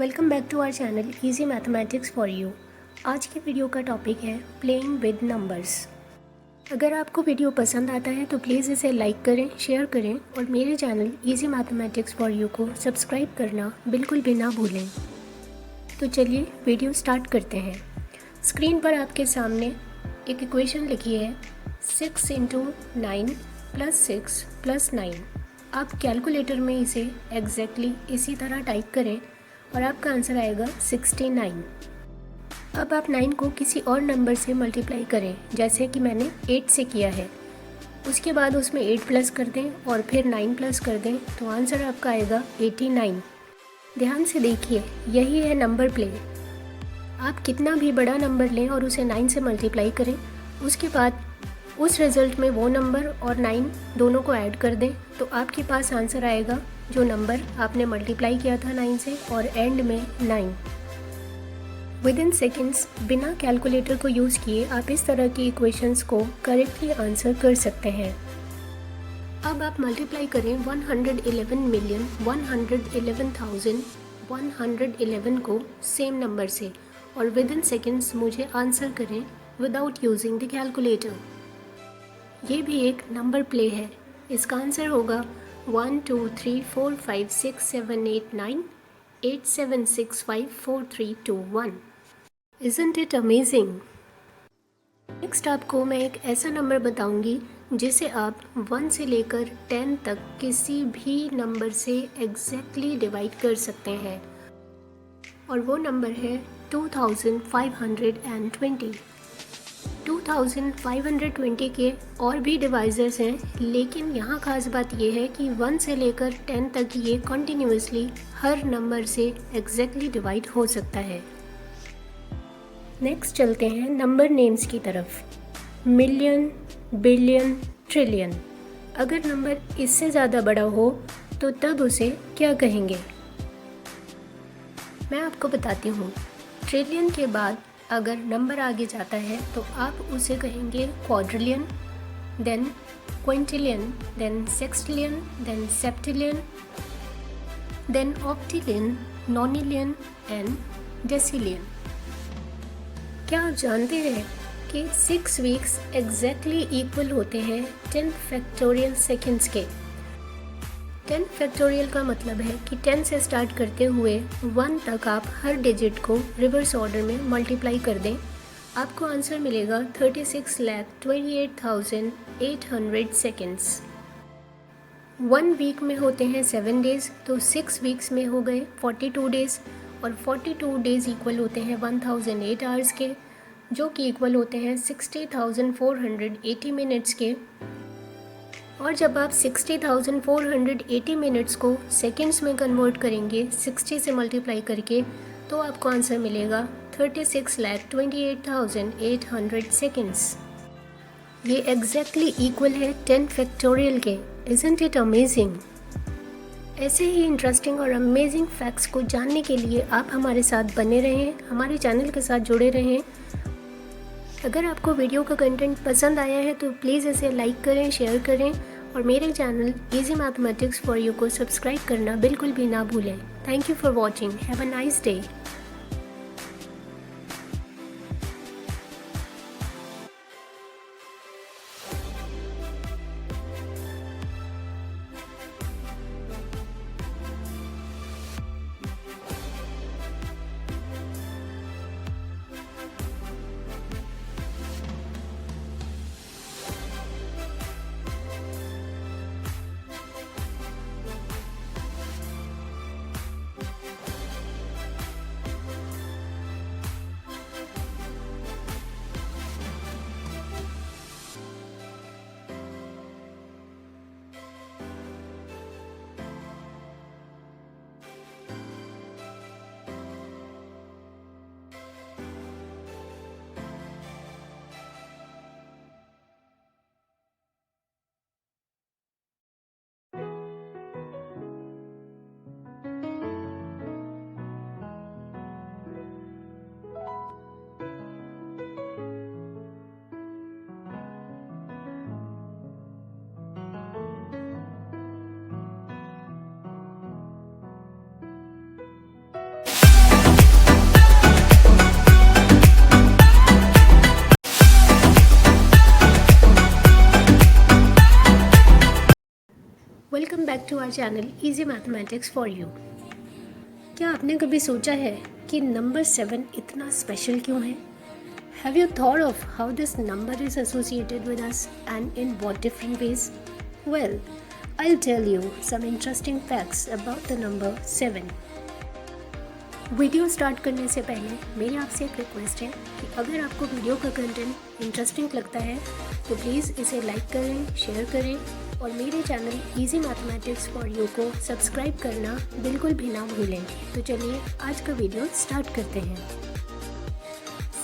Welcome back to our channel easy mathematics for you. आज के video का topic है प्लेइंग विद नंबर्स। अगर आपको वीडियो पसंद आता है तो प्लीज़ इसे लाइक करें, शेयर करें और मेरे channel easy mathematics for you को सब्सक्राइब करना बिल्कुल भी ना भूलें। तो चलिए वीडियो स्टार्ट करते हैं। स्क्रीन पर आपके सामने एक इक्वेशन लिखी है 6 × 9 + 6 + 9। आप कैलकुलेटर में इसे एग्जैक्टली इसी तरह टाइप करें और आपका आंसर आएगा 69। अब आप 9 को किसी और नंबर से मल्टीप्लाई करें, जैसे कि मैंने 8 से किया है। उसके बाद उसमें 8 प्लस कर दें और फिर 9 प्लस कर दें तो आंसर आपका आएगा 89। ध्यान से देखिए, यही है नंबर प्ले। आप कितना भी बड़ा नंबर लें और उसे 9 से मल्टीप्लाई करें, उसके बाद उस रिज़ल्ट में वो नंबर और 9 दोनों को ऐड कर दें तो आपके पास आंसर आएगा जो नंबर आपने मल्टीप्लाई किया था 9 से और एंड में 9। विदिन सेकेंड्स बिना कैलकुलेटर को यूज़ किए आप इस तरह की इक्वेशंस को करेक्टली आंसर कर सकते हैं। अब आप मल्टीप्लाई करें 111,111,111 को सेम नंबर से और विदिन सेकेंड्स मुझे आंसर करें विदाउट यूजिंग द कैलकुलेटर। ये भी एक नंबर प्ले है। इसका आंसर होगा 1 2 3 4 5 6 7 8 9 8 7 6 5 4 3 2 1। Isn't it amazing? नेक्स्ट आपको मैं एक ऐसा नंबर बताऊंगी जिसे आप 1 से लेकर 10 तक किसी भी नंबर से एग्जैक्टली डिवाइड कर सकते हैं और वो नंबर है 2520। 2520 के और भी डिवाइजर्स हैं, लेकिन यहाँ खास बात यह है कि 1 से लेकर 10 तक ये कंटिन्यूसली हर नंबर से एग्जैक्टली डिवाइड हो सकता है। नेक्स्ट चलते हैं नंबर नेम्स की तरफ। Million, billion, trillion. अगर नंबर इससे ज़्यादा बड़ा हो तो तब उसे क्या कहेंगे? मैं आपको बताती हूँ। ट्रिलियन के बाद अगर नंबर आगे जाता है तो आप उसे कहेंगे quadrillion, then quintillion, then sextillion, then septillion, then octillion, nonillion and decillion. क्या आप जानते हैं कि 6 वीक्स एग्जैक्टली इक्वल होते हैं 10 फैक्टोरियल सेकेंड्स के। 10 फैक्टोरियल का मतलब है कि 10 से स्टार्ट करते हुए 1 तक आप हर डिजिट को रिवर्स ऑर्डर में मल्टीप्लाई कर दें, आपको आंसर मिलेगा 36,28,800 सेकेंड्स। 1 वीक में होते हैं 7 डेज़, तो 6 वीक्स में हो गए 42 डेज़ और 42 डेज़ इक्वल होते हैं 1008 आवर्स के, जो कि इक्वल होते हैं 60,480 मिनट्स के। और जब आप 60,480 मिनट्स को सेकेंड्स में कन्वर्ट करेंगे 60 से मल्टीप्लाई करके, तो आपको आंसर मिलेगा 36,28,800 सेकेंड्स। ये एग्जैक्टली इक्वल है 10 फैक्टोरियल के। Isn't it amazing? ऐसे ही इंटरेस्टिंग और अमेजिंग फैक्ट्स को जानने के लिए आप हमारे साथ बने रहें, हमारे चैनल के साथ जुड़े रहें। अगर आपको वीडियो का कंटेंट पसंद आया है तो प्लीज़ इसे लाइक करें, शेयर करें और मेरे channel easy mathematics for you को सब्सक्राइब करना बिल्कुल भी ना भूलें। Thank you for watching. Have a nice day. Welcome back to our channel easy mathematics for you. क्या आपने कभी सोचा है कि नंबर 7 इतना स्पेशल क्यों है? Have you thought of how this number is associated with us and in what different ways? Well, I tell you some interesting facts about the number 7। Video start करने से पहले मेरी आपसे एक रिक्वेस्ट है कि अगर आपको वीडियो का कंटेंट इंटरेस्टिंग लगता है तो प्लीज़ इसे लाइक करें, शेयर करें और मेरे channel easy mathematics for you को सब्सक्राइब करना बिल्कुल भी ना भूलें। तो चलिए आज का वीडियो स्टार्ट करते हैं।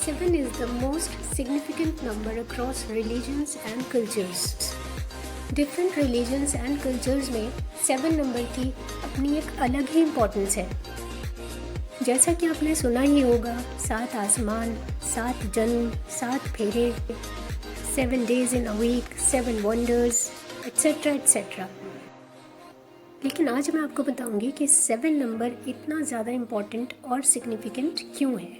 7 is the most significant number across religions and cultures. Different religions and cultures में 7 नंबर की अपनी एक अलग ही इम्पोर्टेंस है। जैसा कि आपने सुना ही होगा, 7 आसमान, 7 जन्म, 7 फेरे, 7 days in a week, 7 wonders, etc etc। लेकिन आज मैं आपको बताऊंगी कि 7 नंबर इतना ज़्यादा इम्पॉर्टेंट और सिग्निफिकेंट क्यों है।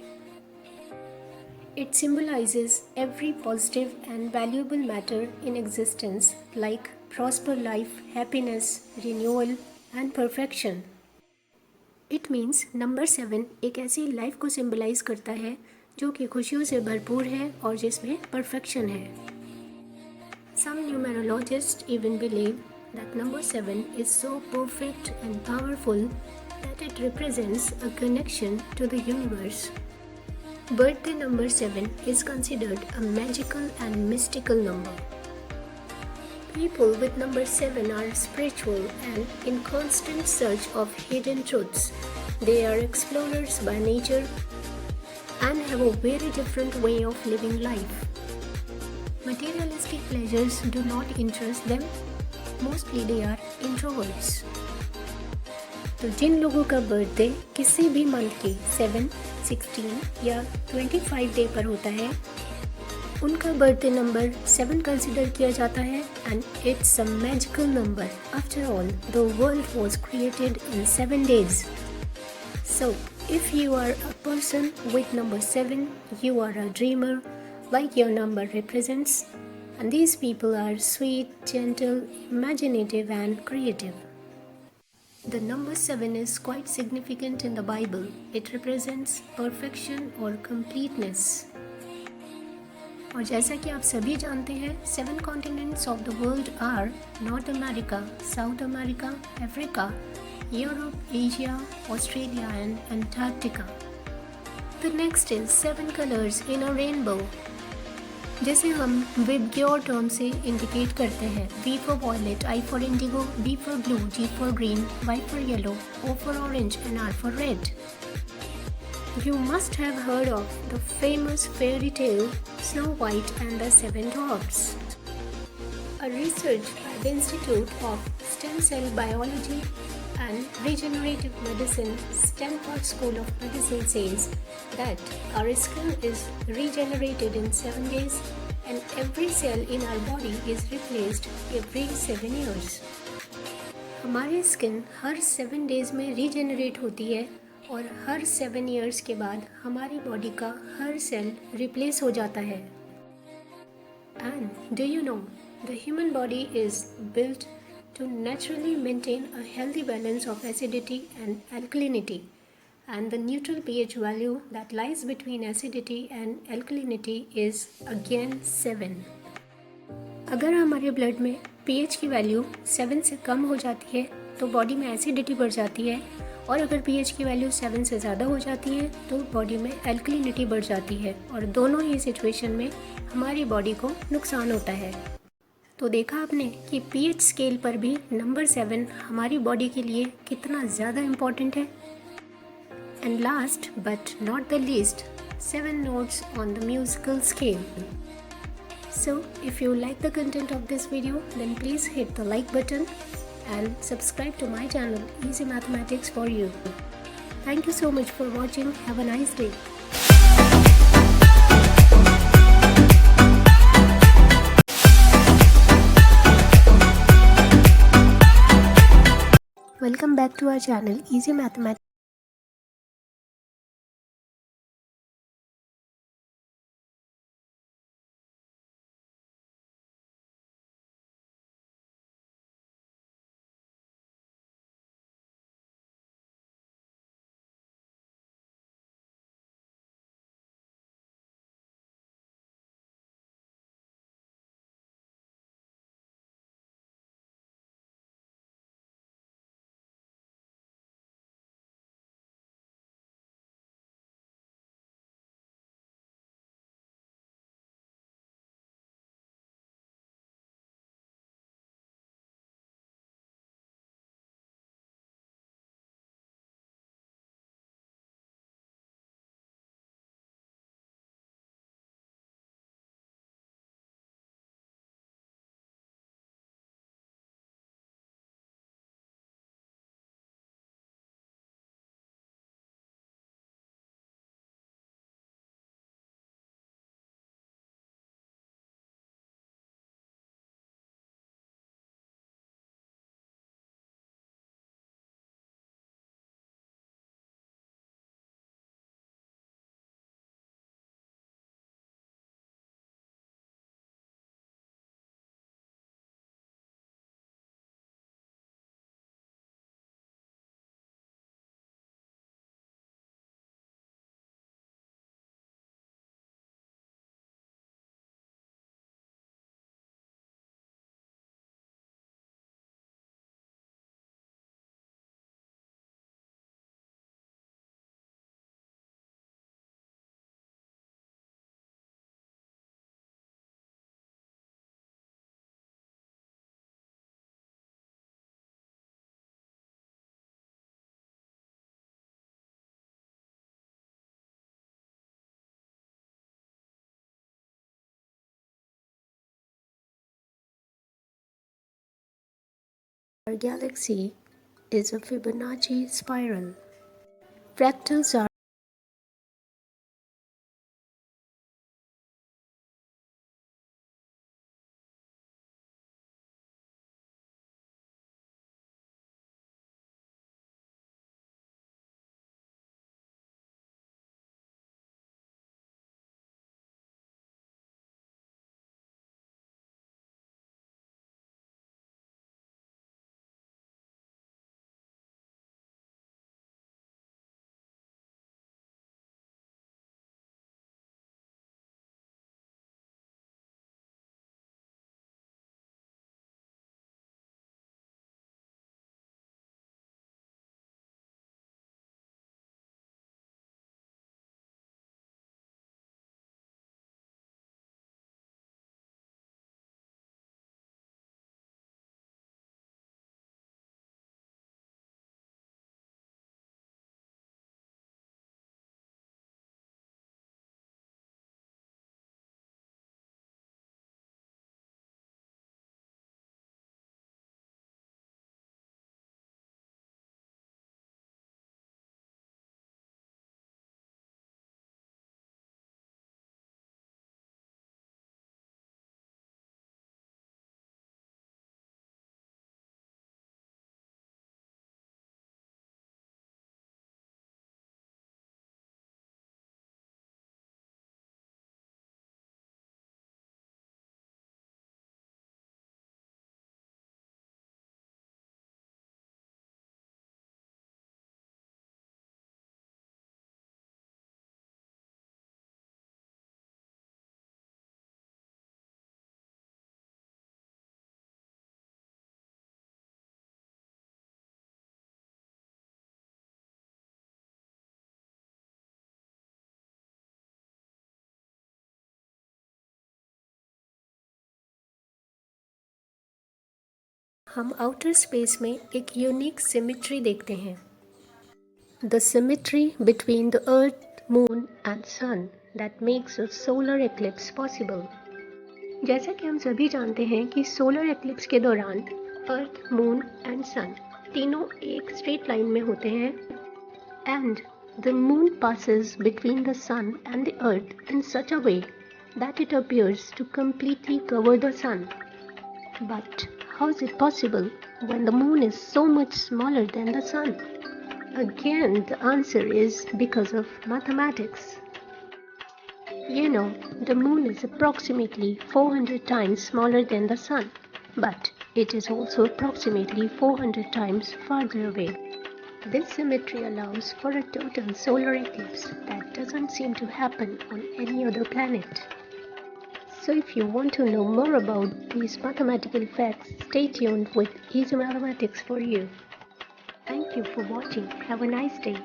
It symbolizes every positive and valuable matter in existence like prosper life, happiness, renewal and perfection। It means number 7 एक ऐसी लाइफ को सिम्बलाइज करता है जो कि खुशियों से भरपूर है और जिसमें परफेक्शन है। Some numerologist even believe that number 7 is so perfect and powerful that it represents a connection to the universe. Birthday number 7 is considered a magical and mystical number. People with number 7 are spiritual and in constant search of hidden truths. They are explorers by nature and have a very different way of living life. Materialistic pleasures do not interest them. Mostly they are introverts. तो जिन लोगों का birthday किसी भी month के 7, 16 या 25 day पर होता है उनका बर्थडे नंबर 7 कंसिडर किया जाता है and it's a magical number. After all the world was created in 7 days। So if you are a person with number 7 you are a dreamer like your number represents and these people are sweet, gentle, imaginative and creative. The number 7 is quite significant in the Bible. It represents perfection or completeness। और जैसा कि आप सभी जानते हैं, 7 continents of the world are North America, South America, Africa, Europe, Asia, Australia and Antarctica। The next is 7 colors in a rainbow, जिसे हम VIBGYOR term से इंडिकेट करते हैं। V for violet, I for indigo, B for blue, G for green, Y for yellow, O for orange and R for red। You must have heard of the famous fairy tale Snow White and the Seven Dwarfs। A research by the Institute of Stem Cell Biology and Regenerative Medicine, Stanford School of Medicine says that our skin is regenerated in 7 days and every cell in our body is replaced every 7 years। हमारी skin हर 7 days में regenerate होती है और हर 7 years के बाद हमारी body का हर cell replace हो जाता है। And do you know the human body is built to naturally maintain a healthy balance of acidity and alkalinity and the neutral pH value that lies between acidity and alkalinity is again 7। अगर हमारे blood में pH की value 7 से कम हो जाती है तो body में एसिडिटी बढ़ जाती है और अगर pH की वैल्यू 7 से ज़्यादा हो जाती है तो बॉडी में एल्कलिनिटी बढ़ जाती है और दोनों ही सिचुएशन में हमारी बॉडी को नुकसान होता है। तो देखा आपने कि pH स्केल पर भी नंबर 7 हमारी बॉडी के लिए कितना ज़्यादा इम्पॉर्टेंट है। And last but not the least, 7 notes on the musical scale। So if you like the content of this video then please hit the like button and subscribe to my channel Easy Mathematics for you। Thank you so much for watching. Have a nice day। Welcome back to our channel Easy Mathematics। Our galaxy is a Fibonacci spiral. Fractals are हम outer space में एक unique symmetry देखते हैं, the symmetry between the earth, moon and sun that makes a solar eclipse possible. जैसा कि हम सभी जानते हैं कि सोलर एक्लिप्स के दौरान अर्थ, मून एंड सन तीनों एक स्ट्रेट लाइन में होते हैं and the moon passes between the sun and the earth in such a way that it appears to completely cover the sun. But how is it possible when the moon is so much smaller than the sun? Again, the answer is because of mathematics. You know, the moon is approximately 400 times smaller than the sun, but it is also approximately 400 times farther away. This symmetry allows for a total solar eclipse that doesn't seem to happen on any other planet. So if you want to know more about these mathematical facts, stay tuned with Easy Mathematics for you. Thank you for watching. Have a nice day.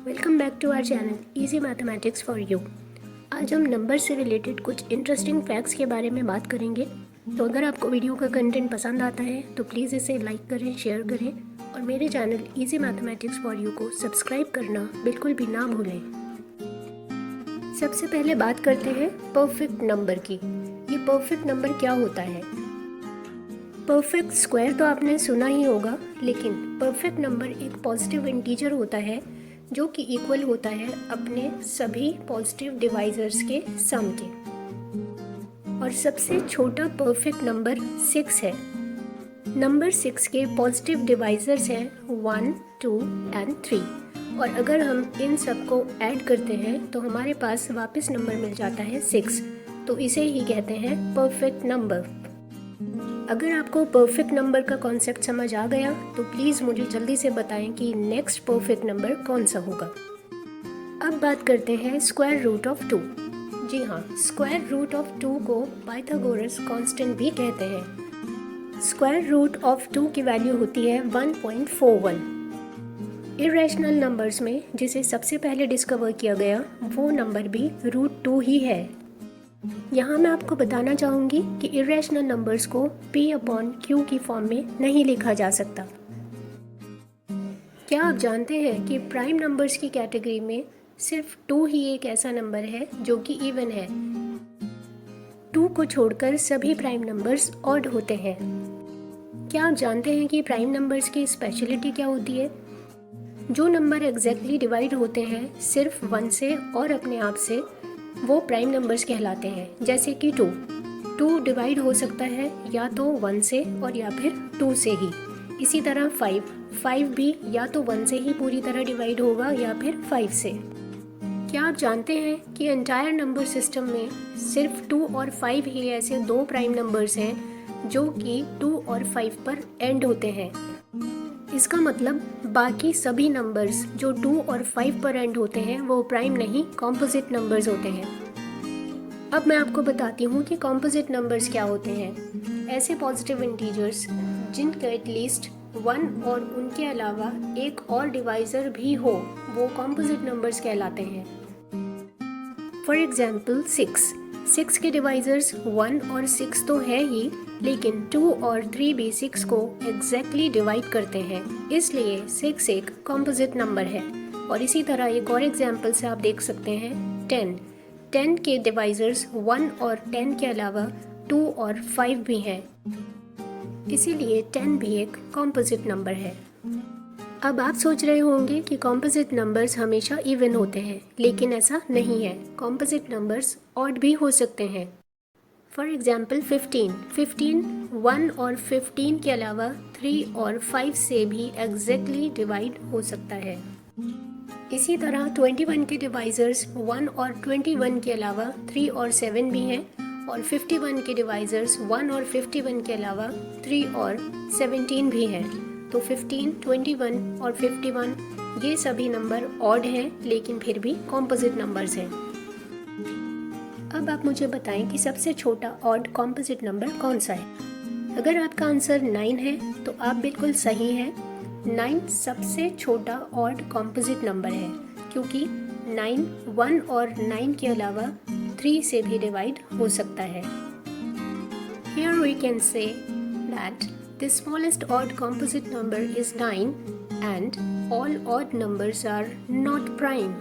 Welcome back to our channel easy mathematics for you. आज हम number से related कुछ interesting facts के बारे में बात करेंगे तो अगर आपको वीडियो का कंटेंट पसंद आता है तो प्लीज़ इसे लाइक करें, शेयर करें और मेरे channel easy mathematics for you को सब्सक्राइब करना बिल्कुल भी ना भूलें। सबसे पहले बात करते हैं परफेक्ट नंबर की। ये परफेक्ट नंबर क्या होता है? परफेक्ट स्क्वायर तो आपने सुना ही होगा, लेकिन परफेक्ट नंबर एक पॉजिटिव इंटीजर होता है जो कि इक्वल होता है अपने सभी पॉजिटिव डिवाइजर्स के सम के। और सबसे छोटा परफेक्ट नंबर 6 है। नंबर 6 के पॉजिटिव डिवाइजर्स हैं 1, 2 एंड 3 और अगर हम इन सब को ऐड करते हैं तो हमारे पास वापस नंबर मिल जाता है 6। तो इसे ही कहते हैं परफेक्ट नंबर। अगर आपको परफेक्ट नंबर का कॉन्सेप्ट समझ आ गया तो प्लीज़ मुझे जल्दी से बताएं कि नेक्स्ट परफेक्ट नंबर कौन सा होगा। अब बात करते हैं स्क्वायर रूट ऑफ 2। जी हाँ, स्क्वायर रूट ऑफ 2 को पाइथागोरस कांस्टेंट भी कहते हैं। स्क्वायर रूट ऑफ 2 की वैल्यू होती है 1.41। इरेशनल नंबर्स में जिसे सबसे पहले डिस्कवर किया गया वो नंबर भी रूट 2 ही है। यहाँ मैं आपको बताना चाहूँगी कि इरेशनल नंबर्स को p/q की फॉर्म में नहीं लिखा जा सकता। क्या आप जानते हैं कि प्राइम नंबर्स की कैटेगरी में सिर्फ 2 ही एक ऐसा नंबर है जो कि इवन है। 2 को छोड़कर सभी प्राइम नंबर्स ऑड होते हैं। क्या आप जानते हैं कि प्राइम नंबर्स की स्पेशलिटी क्या होती है? जो नंबर एग्जैक्टली डिवाइड होते हैं सिर्फ 1 से और अपने आप से, वो प्राइम नंबर्स कहलाते हैं। जैसे कि 2 डिवाइड हो सकता है या तो 1 से और या फिर 2 से ही। इसी तरह 5 भी या तो 1 से ही पूरी तरह डिवाइड होगा या फिर 5 से। क्या आप जानते हैं कि एंटायर नंबर सिस्टम में सिर्फ 2 और 5 ही ऐसे 2 प्राइम नंबर्स हैं जो कि 2 और 5 पर एंड होते हैं। इसका मतलब बाकी सभी नंबर्स जो 2 और 5 पर एंड होते हैं वो प्राइम नहीं, कॉम्पोजिट नंबर्स होते हैं। अब मैं आपको बताती हूँ कि कॉम्पोजिट नंबर्स क्या होते हैं। ऐसे पॉजिटिव इंटीजर्स जिनका एटलीस्ट 1 और उनके अलावा एक और डिवाइजर भी हो, वो कॉम्पोजिट नंबर्स कहलाते हैं। फॉर एग्जाम्पल 6 के डिवाइजर्स 1 और 6 तो है ही, लेकिन 2 और 3 भी 6 को एग्जैक्टली डिवाइड करते हैं, इसलिए 6 एक कॉम्पोजिट नंबर है। और इसी तरह एक और एग्जाम्पल से आप देख सकते हैं 10 के डिवाइजर्स 1 और 10 के अलावा 2 और 5 भी हैं, इसीलिए 10 भी एक कॉम्पोजिट नंबर है। अब आप सोच रहे होंगे कि कॉम्पोजिट नंबर्स हमेशा इवन होते हैं, लेकिन ऐसा नहीं है। कॉम्पोजिट नंबर्स ऑड भी हो सकते हैं। फॉर एग्जाम्पल 15 1 और 15 के अलावा 3 और 5 से भी एग्जैक्टली डिवाइड हो सकता है। इसी तरह 21 के डिवाइजर्स 1 और 21 के अलावा 3 और 7 भी हैं, और 51 के डिवाइजर्स 1 और 51 के अलावा 3 और 17 भी हैं। तो 15, 21 और 51 ये सभी नंबर ऑड हैं, लेकिन फिर भी कॉम्पोजिट नंबर्स हैं। अब आप मुझे बताएं कि सबसे छोटा ऑड कॉम्पोजिट नंबर कौन सा है। अगर आपका आंसर 9 है तो आप बिल्कुल सही हैं। 9 सबसे छोटा ऑड कॉम्पोजिट नंबर है, क्योंकि 9 1 और 9 के अलावा 3 से भी डिवाइड हो सकता है। Here we can say that the smallest odd composite number is 9 and all odd numbers are not prime.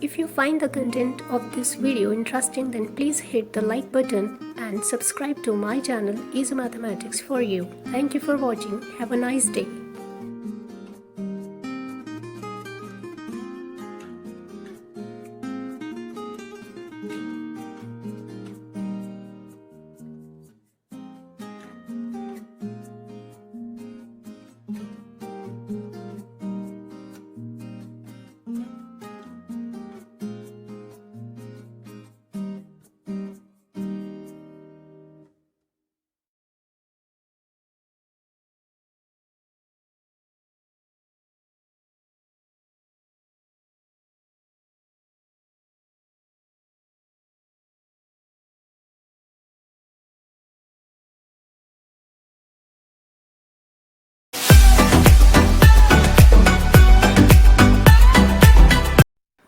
If you find the content of this video interesting, then please hit the like button and subscribe to my channel Easy Mathematics for You. Thank you for watching. Have a nice day.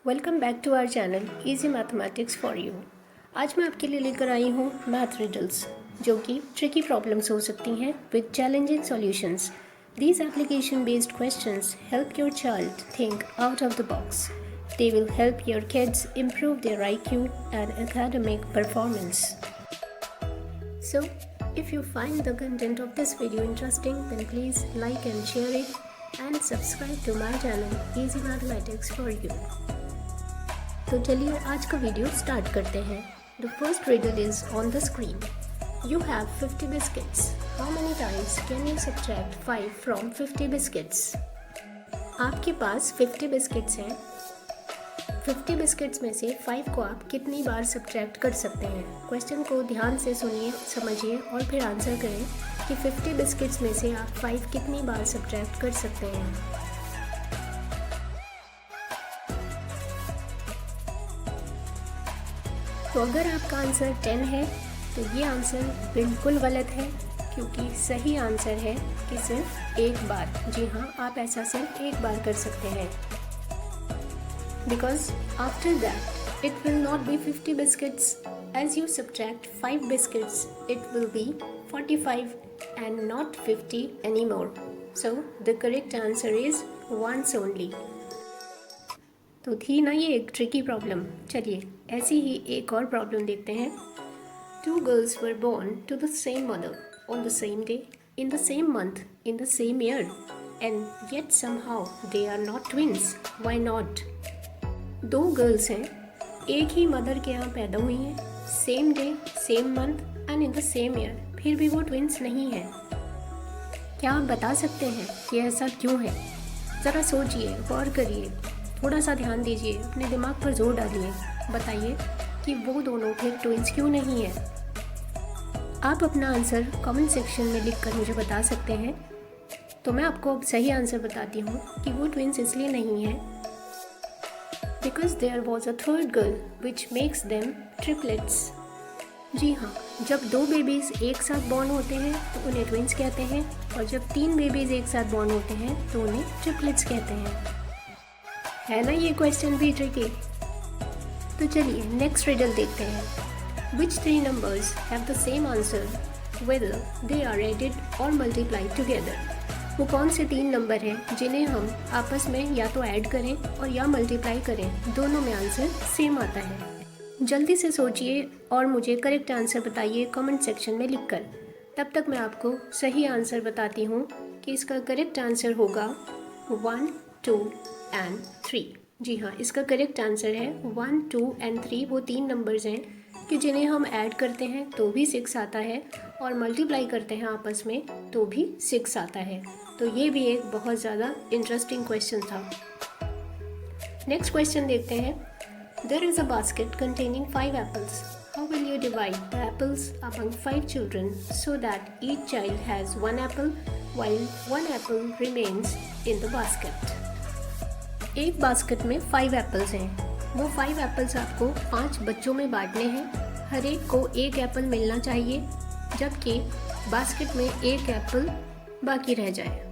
Welcome back to our channel easy mathematics for you. आज मैं आपके लिए लेकर आई हूँ math riddles. जो कि tricky problems हो सकती हैं with challenging solutions. These application-based questions help your child think out of the box. They will help your kids improve their IQ and academic performance. So, if you find the content of this video interesting, then please like and share it and subscribe to my channel Easy Mathematics for you. तो चलिए आज का video start करते हैं। The first riddle is on the screen. You have 50 biscuits. How many times can you subtract 5 from 50 biscuits? आपके पास 50 biscuits हैं। 50 biscuits में से 5 को आप कितनी बार सब्ट्रैक्ट कर सकते हैं? क्वेश्चन को ध्यान से सुनिए, समझिए और फिर आंसर करें कि 50 बिस्किट्स में से आप 5 कितनी बार सब्ट्रैक्ट कर सकते हैं। तो अगर आपका आंसर 10 है तो ये आंसर बिल्कुल गलत है, क्योंकि सही आंसर है कि सिर्फ एक बार। जी हाँ, आप ऐसा सिर्फ एक बार कर सकते हैं। Because after that it will not be 50 biscuits. As you subtract 5 biscuits, it will be 45 and not 50 anymore. So the correct answer is once only. तो थी ना ये एक ट्रिकी प्रॉब्लम। चलिए ऐसी ही एक और प्रॉब्लम देखते हैं। Two girls were born to the same mother on the same day, in the same month, in the same year, and yet somehow they are not twins. Why not? दो girls हैं, एक ही mother के यहाँ पैदा हुई हैं, same day, same month and in the same year, फिर भी वो ट्विंस नहीं हैं। क्या आप बता सकते हैं कि ऐसा क्यों है? ज़रा सोचिए, गौर करिए, थोड़ा सा ध्यान दीजिए, अपने दिमाग पर जोर डालिए। बताइए कि वो दोनों फिर ट्विंस क्यों नहीं हैं? आप अपना आंसर कमेंट सेक्शन में लिखकर मुझे बता सकते हैं। तो मैं आपको अब सही आंसर बताती हूँ कि वो ट्विंस इसलिए नहीं हैं because there was a third girl which makes them triplets. जी हाँ, जब दो बेबीज़ एक साथ बॉर्न होते हैं तो उन्हें ट्विंस कहते हैं, और जब 3 बेबीज़ एक साथ बॉर्न होते हैं तो उन्हें ट्रिपलेट्स कहते हैं। है ना ये क्वेश्चन भी ट्रिकी? तो चलिए नेक्स्ट रिडल देखते हैं। Which 3 numbers have the same answer whether they are added or multiplied together? वो कौन से 3 नंबर हैं जिन्हें हम आपस में या तो ऐड करें और या मल्टीप्लाई करें, दोनों में आंसर सेम आता है? जल्दी से सोचिए और मुझे करेक्ट आंसर बताइए कमेंट सेक्शन में लिखकर। तब तक मैं आपको सही आंसर बताती हूँ कि इसका करेक्ट आंसर होगा 1, 2 and 3। जी हाँ, इसका करेक्ट आंसर है 1, 2 and 3। वो 3 नंबर्स हैं कि जिन्हें हम ऐड करते हैं तो भी 6 आता है और मल्टीप्लाई करते हैं आपस में तो भी 6 आता है। तो ये भी एक बहुत ज़्यादा इंटरेस्टिंग क्वेश्चन था। नेक्स्ट क्वेश्चन देखते हैं। There is a basket containing 5 apples. How will you divide the apples among 5 children so that each child has 1 apple while 1 apple remains in the basket. एक बास्केट में 5 apples हैं। वो 5 apples आपको 5 बच्चों में बांटने हैं। हर एक को 1 एप्पल मिलना चाहिए, जबकि बास्केट में 1 एप्पल बाकी रह जाए।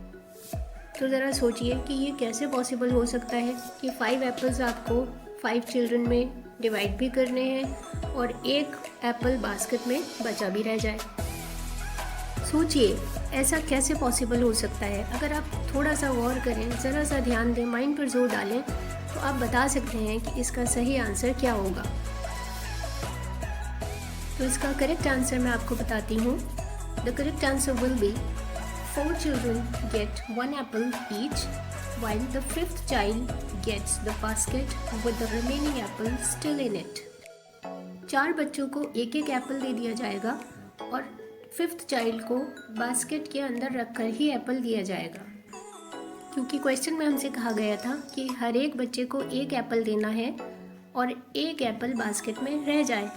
तो ज़रा सोचिए कि ये कैसे पॉसिबल हो सकता है कि 5 एप्पल्स आपको 5 चिल्ड्रन में डिवाइड भी करने हैं और 1 एप्पल बास्केट में बचा भी रह जाए। सोचिए ऐसा कैसे पॉसिबल हो सकता है। अगर आप थोड़ा सा गौर करें, ज़रा सा ध्यान दें, माइंड पर जोर डालें, तो आप बता सकते हैं कि इसका सही आंसर क्या होगा। तो इसका करेक्ट आंसर मैं आपको बताती हूँ। The correct answer will be 4 children get 1 apple each, while the 5th child gets the basket with the remaining apple still in it. 4 बच्चों को 1-1 एप्पल दे दिया जाएगा और 5th चाइल्ड को बास्केट के अंदर रखकर ही एप्पल दिया जाएगा, क्योंकि क्वेश्चन में हमसे कहा गया था कि हर एक बच्चे को 1 एप्पल देना है और 1 एप्पल बास्केट में रह जाए।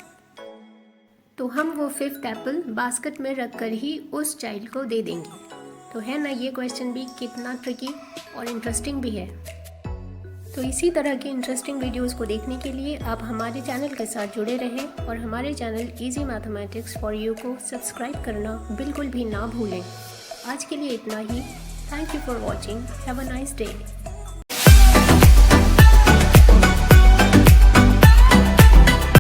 तो हम वो 5th एप्पल बास्केट में रखकर ही उस चाइल्ड को दे देंगे। तो है ना ये क्वेश्चन भी कितना ट्रिकी और इंटरेस्टिंग भी है। तो इसी तरह के इंटरेस्टिंग वीडियोस को देखने के लिए आप हमारे चैनल के साथ जुड़े रहें और हमारे channel easy mathematics for you को सब्सक्राइब करना बिल्कुल भी ना भूलें। आज के लिए इतना ही। Thank you for watching. Have a nice day.